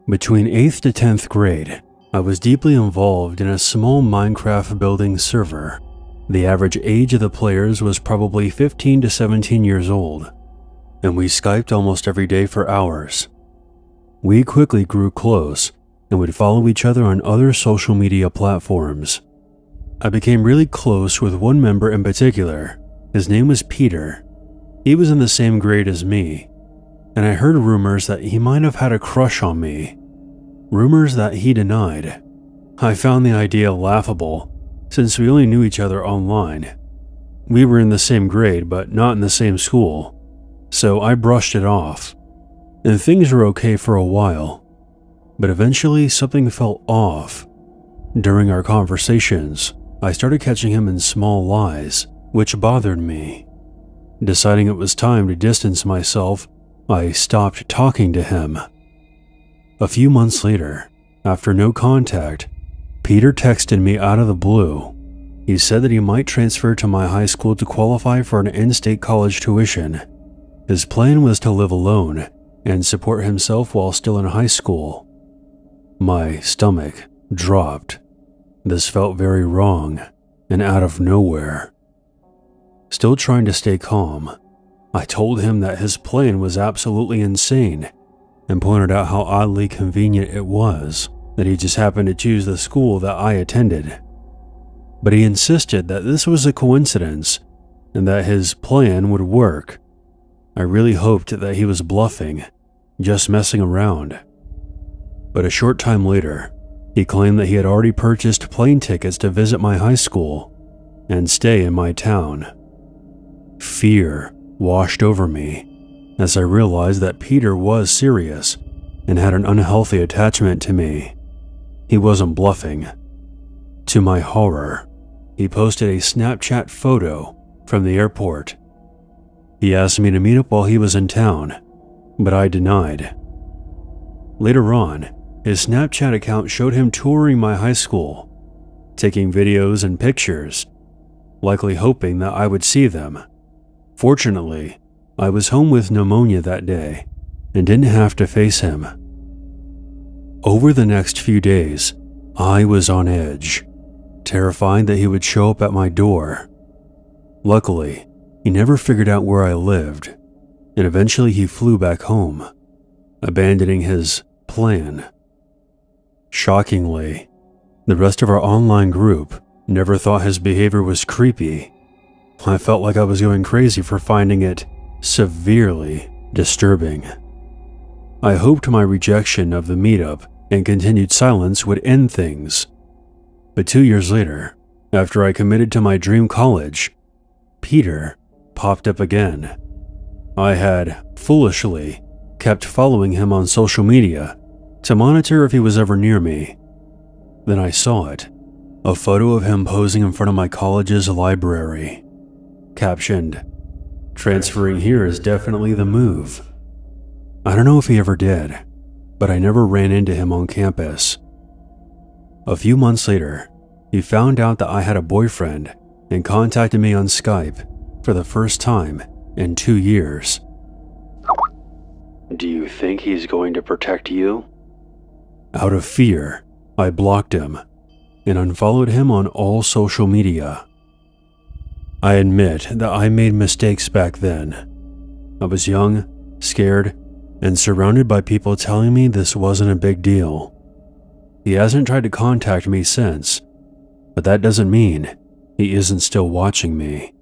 Between 8th to 10th grade, I was deeply involved in a small Minecraft building server. The average age of the players was probably 15 to 17 years old, and we Skyped almost every day for hours. We quickly grew close and would follow each other on other social media platforms. I became really close with one member in particular. His name was Peter. He was in the same grade as me, and I heard rumors that he might have had a crush on me. Rumors that he denied. I found the idea laughable, since we only knew each other online. We were in the same grade, but not in the same school, so I brushed it off, and things were okay for a while. But eventually something felt off. During our conversations, I started catching him in small lies, which bothered me. Deciding it was time to distance myself, I stopped talking to him. A few months later, after no contact, Peter texted me out of the blue. He said that he might transfer to my high school to qualify for an in-state college tuition. His plan was to live alone and support himself while still in high school. My stomach dropped. This felt very wrong and out of nowhere. Still trying to stay calm, I told him that his plan was absolutely insane and pointed out how oddly convenient it was that he just happened to choose the school that I attended. But he insisted that this was a coincidence and that his plan would work. I really hoped that he was bluffing, just messing around. But a short time later, he claimed that he had already purchased plane tickets to visit my high school and stay in my town. Fear washed over me as I realized that Peter was serious and had an unhealthy attachment to me. He wasn't bluffing. To my horror, he posted a Snapchat photo from the airport. He asked me to meet up while he was in town, but I denied. Later on, his Snapchat account showed him touring my high school, taking videos and pictures, likely hoping that I would see them. Fortunately, I was home with pneumonia that day and didn't have to face him. Over the next few days, I was on edge, terrified that he would show up at my door. Luckily, he never figured out where I lived, and eventually he flew back home, abandoning his plan. Shockingly, the rest of our online group never thought his behavior was creepy. I felt like I was going crazy for finding it severely disturbing. I hoped my rejection of the meetup and continued silence would end things. But 2 years later, after I committed to my dream college, Peter popped up again. I had, foolishly, kept following him on social media to monitor if he was ever near me. Then I saw it, a photo of him posing in front of my college's library, captioned, "Transferring here is definitely the move." I don't know if he ever did, but I never ran into him on campus. A few months later, he found out that I had a boyfriend and contacted me on Skype for the first time in 2 years. "Do you think he's going to protect you?" Out of fear, I blocked him and unfollowed him on all social media. I admit that I made mistakes back then. I was young, scared, and surrounded by people telling me this wasn't a big deal. He hasn't tried to contact me since, but that doesn't mean he isn't still watching me.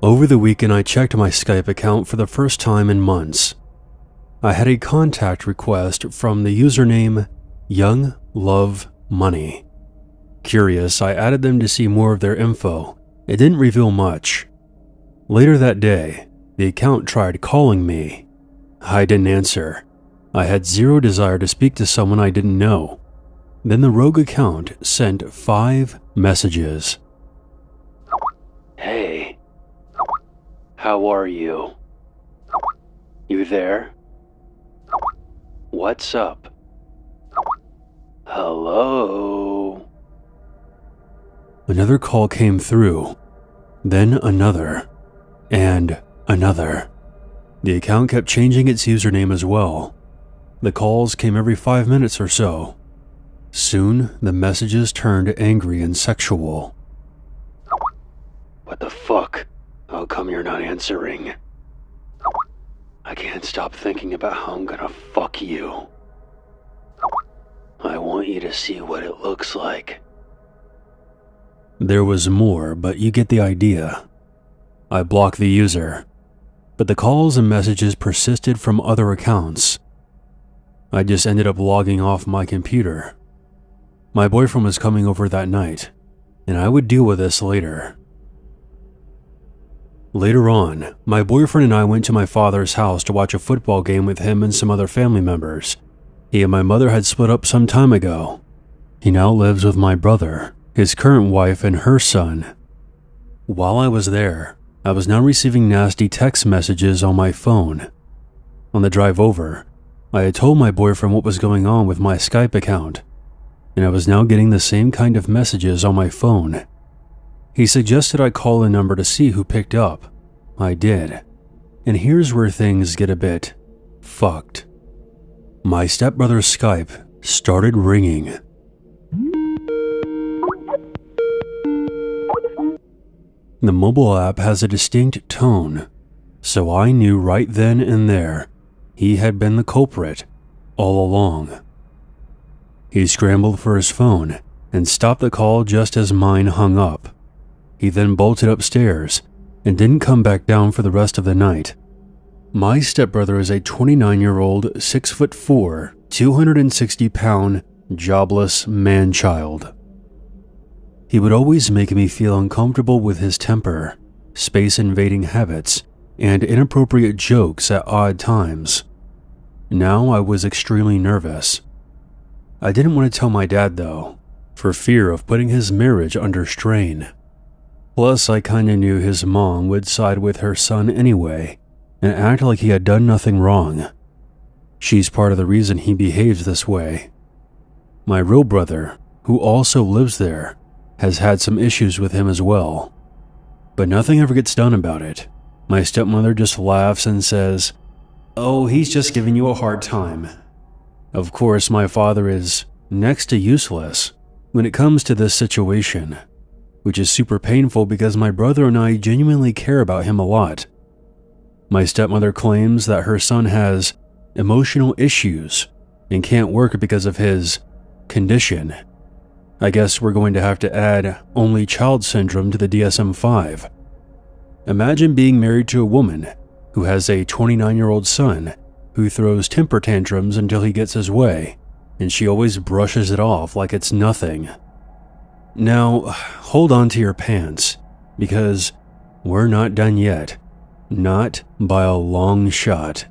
Over the weekend, I checked my Skype account for the first time in months. I had a contact request from the username Young Love Money. Curious, I added them to see more of their info. It didn't reveal much. Later that day, the account tried calling me. I didn't answer. I had zero desire to speak to someone I didn't know. Then the rogue account sent 5 messages. "Hey. How are you? You there? What's up? Hello?" Another call came through, then another, and another. The account kept changing its username as well. The calls came every 5 minutes or so. Soon, the messages turned angry and sexual. What the fuck? How come you're not answering? I can't stop thinking about how I'm gonna fuck you. I want you to see what it looks like. There was more, but you get the idea. I blocked the user, but the calls and messages persisted from other accounts. I just ended up logging off my computer. My boyfriend was coming over that night, and I would deal with this later. Later on, my boyfriend and I went to my father's house to watch a football game with him and some other family members. He and my mother had split up some time ago. He now lives with my brother, his current wife, and her son. While I was there, I was now receiving nasty text messages on my phone. On the drive over, I had told my boyfriend what was going on with my Skype account, and I was now getting the same kind of messages on my phone. He suggested I call a number to see who picked up. I did. And here's where things get a bit fucked. My stepbrother's Skype started ringing. The mobile app has a distinct tone, so I knew right then and there he had been the culprit all along. He scrambled for his phone and stopped the call just as mine hung up. He then bolted upstairs and didn't come back down for the rest of the night. My stepbrother is a 29-year-old, 6'4", 260-pound, jobless man-child. He would always make me feel uncomfortable with his temper, space-invading habits, and inappropriate jokes at odd times. Now I was extremely nervous. I didn't want to tell my dad though, for fear of putting his marriage under strain. Plus, I kinda knew his mom would side with her son anyway, and act like he had done nothing wrong. She's part of the reason he behaves this way. My real brother, who also lives there, has had some issues with him as well. But nothing ever gets done about it. My stepmother just laughs and says, "Oh, he's just giving you a hard time." Of course, my father is next to useless when it comes to this situation, which is super painful because my brother and I genuinely care about him a lot. My stepmother claims that her son has emotional issues and can't work because of his condition. I guess we're going to have to add only child syndrome to the DSM-5. Imagine being married to a woman who has a 29-year-old son who throws temper tantrums until he gets his way, and she always brushes it off like it's nothing. Now, hold on to your pants, because we're not done yet. Not by a long shot.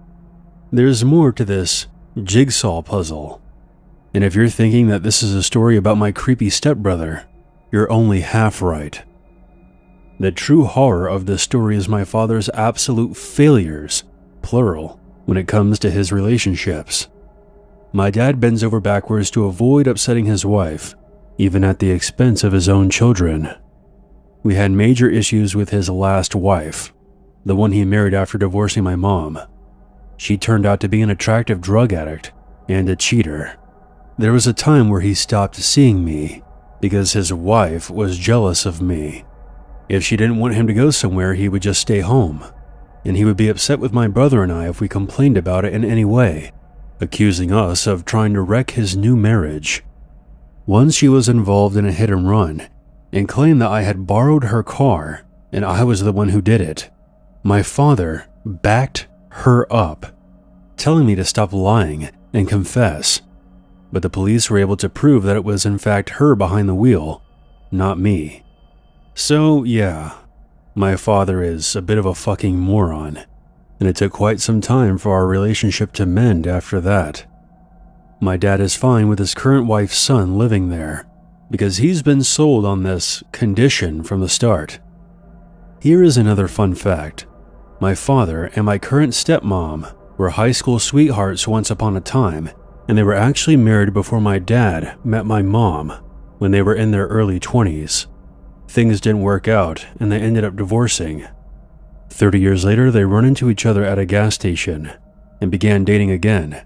There's more to this jigsaw puzzle. And if you're thinking that this is a story about my creepy stepbrother, you're only half right. The true horror of this story is my father's absolute failures, plural, when it comes to his relationships. My dad bends over backwards to avoid upsetting his wife, even at the expense of his own children. We had major issues with his last wife, the one he married after divorcing my mom. She turned out to be an attractive drug addict and a cheater. There was a time where he stopped seeing me because his wife was jealous of me. If she didn't want him to go somewhere, he would just stay home, and he would be upset with my brother and I if we complained about it in any way, accusing us of trying to wreck his new marriage. Once she was involved in a hit and run and claimed that I had borrowed her car and I was the one who did it. My father backed her up, telling me to stop lying and confess, but the police were able to prove that it was in fact her behind the wheel, not me. So yeah, my father is a bit of a fucking moron, and it took quite some time for our relationship to mend after that. My dad is fine with his current wife's son living there, because he's been sold on this condition from the start. Here is another fun fact. My father and my current stepmom were high school sweethearts once upon a time, and they were actually married before my dad met my mom when they were in their early 20s. Things didn't work out, and they ended up divorcing. 30 years later, they run into each other at a gas station and began dating again.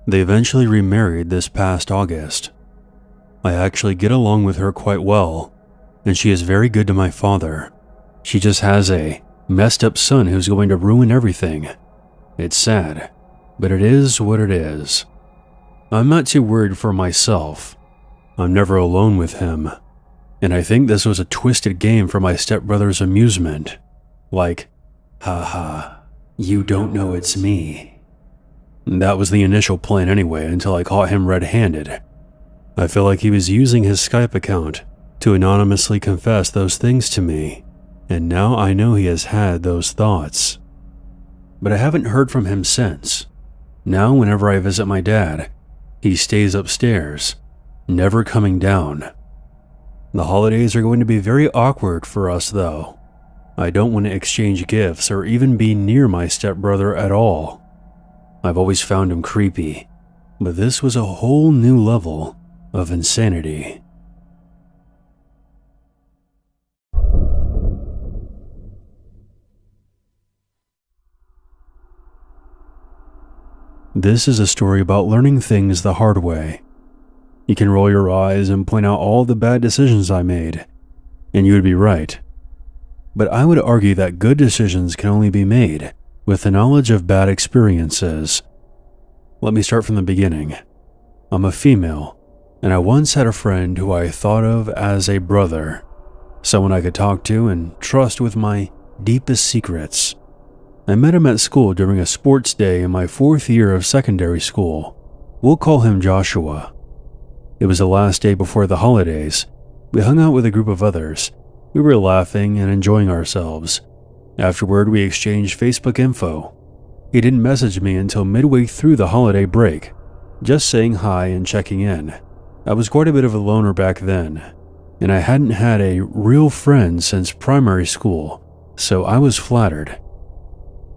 They eventually remarried this past August. I actually get along with her quite well, and she is very good to my father. She just has a messed up son who's going to ruin everything. It's sad, but it is what it is. I'm not too worried for myself. I'm never alone with him, and I think this was a twisted game for my stepbrother's amusement. Like, haha, you don't know it's me. That was the initial plan anyway, until I caught him red-handed. I feel like he was using his Skype account to anonymously confess those things to me, and now I know he has had those thoughts. But I haven't heard from him since. Now whenever I visit my dad, he stays upstairs, never coming down. The holidays are going to be very awkward for us though. I don't want to exchange gifts or even be near my stepbrother at all. I've always found him creepy, but this was a whole new level of insanity. This is a story about learning things the hard way. You can roll your eyes and point out all the bad decisions I made, and you would be right. But I would argue that good decisions can only be made with the knowledge of bad experiences. Let me start from the beginning. I'm a female, and I once had a friend who I thought of as a brother, someone I could talk to and trust with my deepest secrets. I met him at school during a sports day in my 4th year of secondary school. We'll call him Joshua. It was the last day before the holidays. We hung out with a group of others. We were laughing and enjoying ourselves. Afterward, we exchanged Facebook info. He didn't message me until midway through the holiday break, just saying hi and checking in. I was quite a bit of a loner back then, and I hadn't had a real friend since primary school, so I was flattered.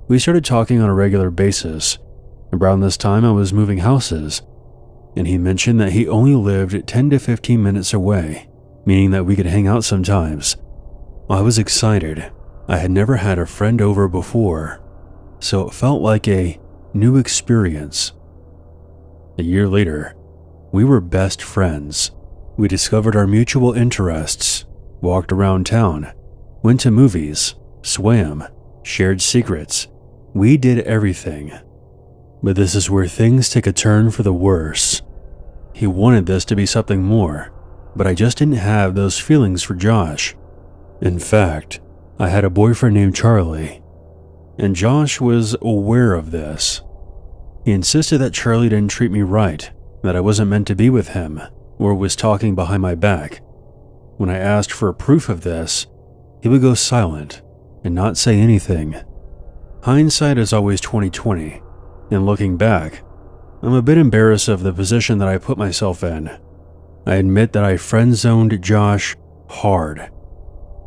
We started talking on a regular basis. Around this time, I was moving houses, and he mentioned that he only lived 10 to 15 minutes away, meaning that we could hang out sometimes. I was excited. I had never had a friend over before, so it felt like a new experience. A year later, we were best friends. We discovered our mutual interests, walked around town, went to movies, swam, shared secrets. We did everything. But this is where things take a turn for the worse. He wanted this to be something more, but I just didn't have those feelings for Josh. In fact, I had a boyfriend named Charlie, and Josh was aware of this. He insisted that Charlie didn't treat me right, that I wasn't meant to be with him, or was talking behind my back. When I asked for proof of this, he would go silent and not say anything. Hindsight is always 20/20, and looking back, I'm a bit embarrassed of the position that I put myself in. I admit that I friend-zoned Josh hard,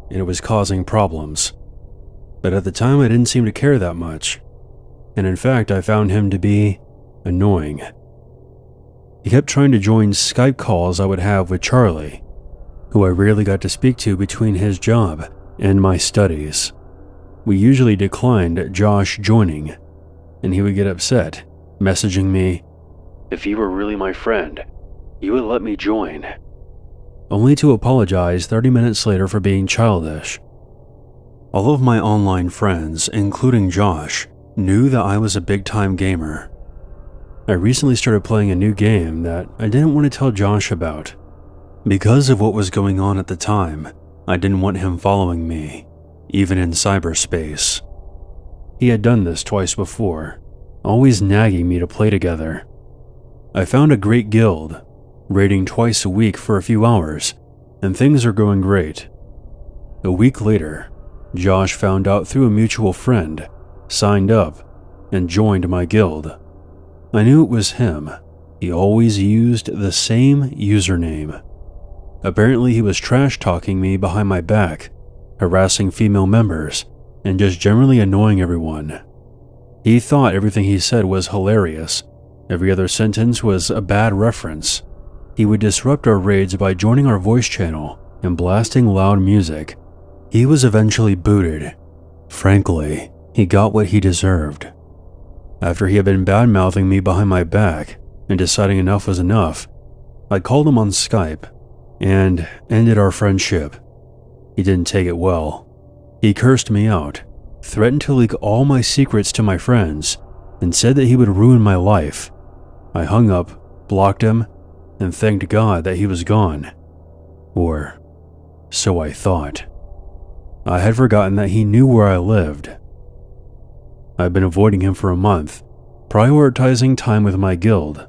and it was causing problems. But at the time I didn't seem to care that much, and in fact I found him to be annoying. He kept trying to join Skype calls I would have with Charlie, who I rarely got to speak to between his job and my studies. We usually declined Josh joining, and he would get upset, messaging me, "If you were really my friend, you would let me join," only to apologize 30 minutes later for being childish. All of my online friends, including Josh, knew that I was a big-time gamer. I recently started playing a new game that I didn't want to tell Josh about. Because of what was going on at the time, I didn't want him following me, even in cyberspace. He had done this twice before, always nagging me to play together. I found a great guild, raiding twice a week for a few hours, and things are going great. A week later, Josh found out through a mutual friend, signed up, and joined my guild. I knew it was him. He always used the same username. Apparently he was trash-talking me behind my back, harassing female members, and just generally annoying everyone. He thought everything he said was hilarious. Every other sentence was a bad reference. He would disrupt our raids by joining our voice channel and blasting loud music, he was eventually booted. Frankly, he got what he deserved. After he had been bad-mouthing me behind my back and deciding enough was enough, I called him on Skype and ended our friendship. He didn't take it well. He cursed me out, threatened to leak all my secrets to my friends, and said that he would ruin my life. I hung up, blocked him, and thanked God that he was gone. Or so I thought. I had forgotten that he knew where I lived. I've been avoiding him for a month, prioritizing time with my guild,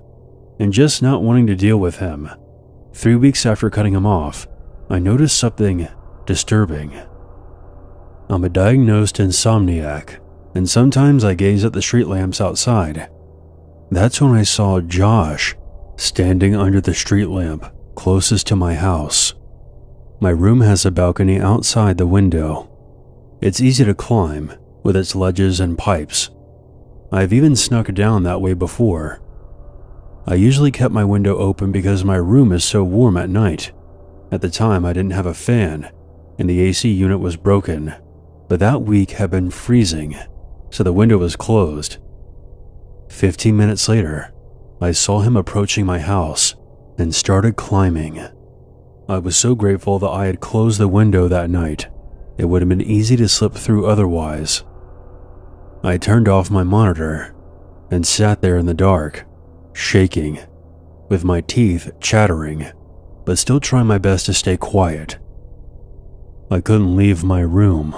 and just not wanting to deal with him. 3 weeks after cutting him off, I noticed something disturbing. I'm a diagnosed insomniac, and sometimes I gaze at the street lamps outside. That's when I saw Josh standing under the street lamp closest to my house. My room has a balcony outside the window. It's easy to climb, with its ledges and pipes. I've even snuck down that way before. I usually kept my window open because my room is so warm at night. At the time, I didn't have a fan, and the AC unit was broken, but that week had been freezing, so the window was closed. 15 minutes later, I saw him approaching my house and started climbing. I was so grateful that I had closed the window that night. It would have been easy to slip through otherwise. I turned off my monitor and sat there in the dark, shaking, with my teeth chattering, but still trying my best to stay quiet. I couldn't leave my room.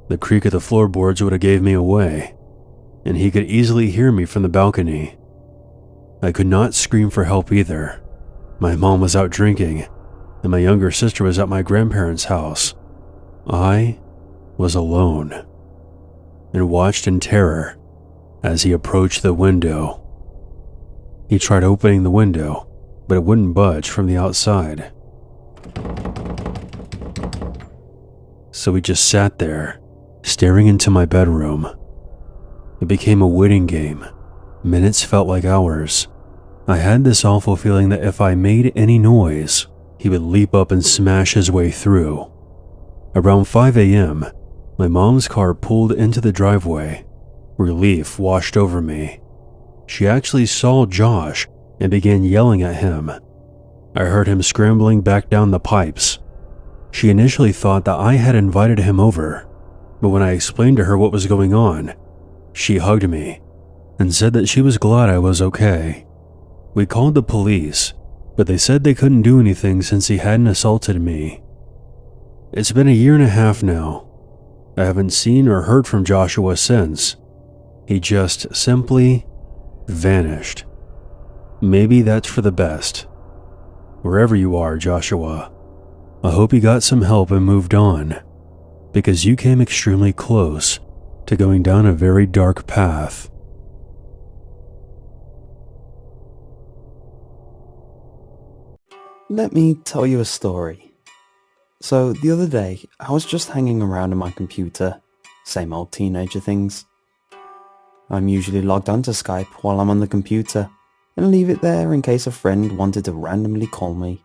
The creak of the floorboards would have gave me away, and he could easily hear me from the balcony. I could not scream for help either. My mom was out drinking, and my younger sister was at my grandparents' house. I was alone, and watched in terror as he approached the window. He tried opening the window, but it wouldn't budge from the outside. So he just sat there, staring into my bedroom. It became a waiting game. Minutes felt like hours. I had this awful feeling that if I made any noise, he would leap up and smash his way through. Around 5 a.m., my mom's car pulled into the driveway. Relief washed over me. She actually saw Josh and began yelling at him. I heard him scrambling back down the pipes. She initially thought that I had invited him over, but when I explained to her what was going on, she hugged me and said that she was glad I was okay. We called the police, but they said they couldn't do anything since he hadn't assaulted me. It's been 1.5 years now. I haven't seen or heard from Joshua since. He just simply vanished. Maybe that's for the best. Wherever you are, Joshua, I hope you got some help and moved on, because you came extremely close to going down a very dark path. Let me tell you a story. So the other day, I was just hanging around on my computer, same old teenager things. I'm usually logged onto Skype while I'm on the computer and leave it there in case a friend wanted to randomly call me.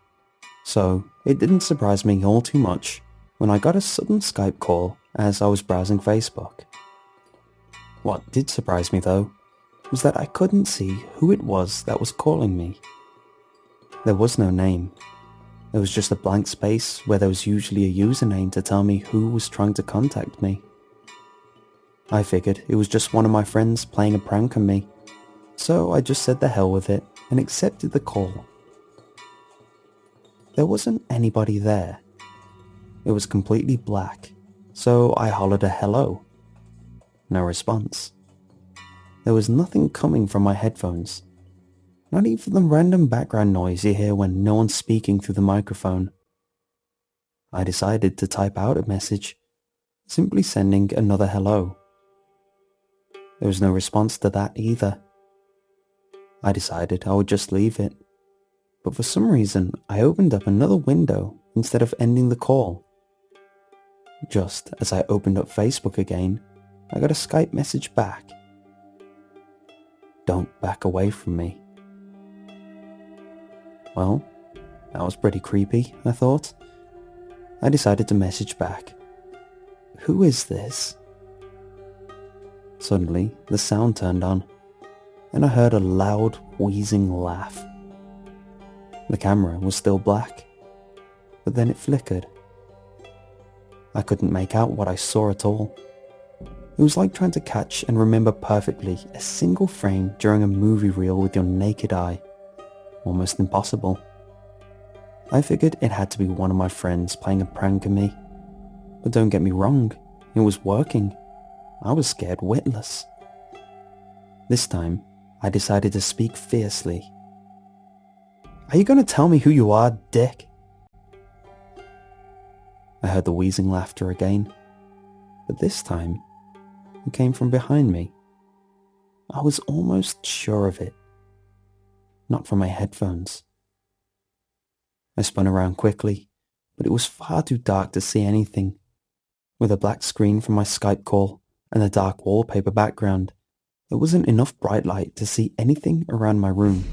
So it didn't surprise me all too much when I got a sudden Skype call as I was browsing Facebook. What did surprise me though was that I couldn't see who it was that was calling me. There was no name. There was just a blank space where there was usually a username to tell me who was trying to contact me. I figured it was just one of my friends playing a prank on me, so I just said the hell with it and accepted the call. There wasn't anybody there. It was completely black, so I hollered a hello. No response. There was nothing coming from my headphones. Not even the random background noise you hear when no one's speaking through the microphone. I decided to type out a message, simply sending another hello. There was no response to that either. I decided I would just leave it, but for some reason I opened up another window instead of ending the call. Just as I opened up Facebook again, I got a Skype message back. Don't back away from me. Well, that was pretty creepy, I thought. I decided to message back. "Who is this?" Suddenly, the sound turned on, and I heard a loud, wheezing laugh. The camera was still black, but then it flickered. I couldn't make out what I saw at all. It was like trying to catch and remember perfectly a single frame during a movie reel with your naked eye. Almost impossible. I figured it had to be one of my friends playing a prank on me. But don't get me wrong, it was working. I was scared witless. This time, I decided to speak fiercely. "Are you going to tell me who you are, dick?" I heard the wheezing laughter again, but this time, it came from behind me. I was almost sure of it. Not from my headphones. I spun around quickly, but it was far too dark to see anything. With a black screen from my Skype call and a dark wallpaper background, there wasn't enough bright light to see anything around my room.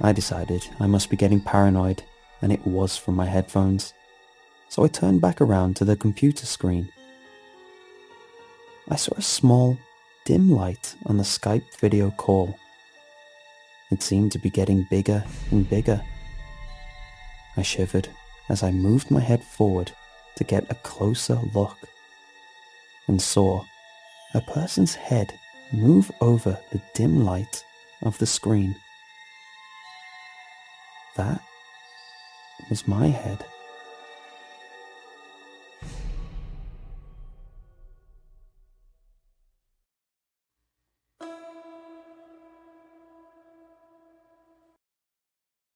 I decided I must be getting paranoid, and it was from my headphones, so I turned back around to the computer screen. I saw a small, dim light on the Skype video call. It seemed to be getting bigger and bigger. I shivered as I moved my head forward to get a closer look, and saw a person's head move over the dim light of the screen. That was my head.